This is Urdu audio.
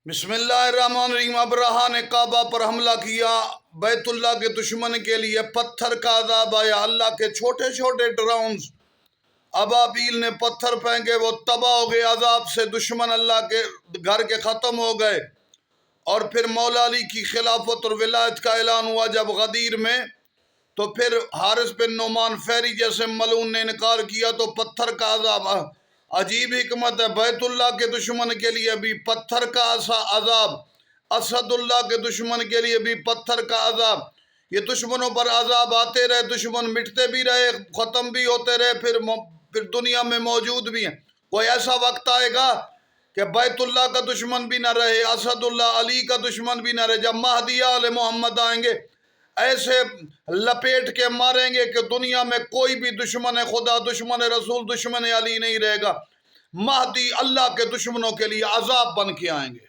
بسم اللہ الرحمن الرحیم۔ ابرہا نے کعبہ پر حملہ کیا، بیت اللہ کے دشمن کے لیے پتھر کا عذاب آیا۔ اللہ کے چھوٹے چھوٹے ڈرونز ابابیل نے پتھر پھینکے، وہ تباہ ہو گئے عذاب سے، دشمن اللہ کے گھر کے ختم ہو گئے۔ اور پھر مولا علی کی خلافت اور ولایت کا اعلان ہوا جب غدیر میں، تو پھر حارث بن نعمان فہری جیسے ملعون نے انکار کیا تو پتھر کا عذاب۔ عجیب حکمت ہے، بیت اللہ کے دشمن کے لیے بھی پتھر کا عذاب، اسد اللہ کے دشمن کے لیے بھی پتھر کا عذاب۔ یہ دشمنوں پر عذاب آتے رہے، دشمن مٹتے بھی رہے، ختم بھی ہوتے رہے، پھر دنیا میں موجود بھی ہیں۔ کوئی ایسا وقت آئے گا کہ بیت اللہ کا دشمن بھی نہ رہے، اسد اللہ علی کا دشمن بھی نہ رہے۔ جب مہدی آل محمد آئیں گے، ایسے لپیٹ کے ماریں گے کہ دنیا میں کوئی بھی دشمن خدا، دشمن رسول، دشمن علی نہیں رہے گا۔ مہدی اللہ کے دشمنوں کے لیے عذاب بن کے آئیں گے۔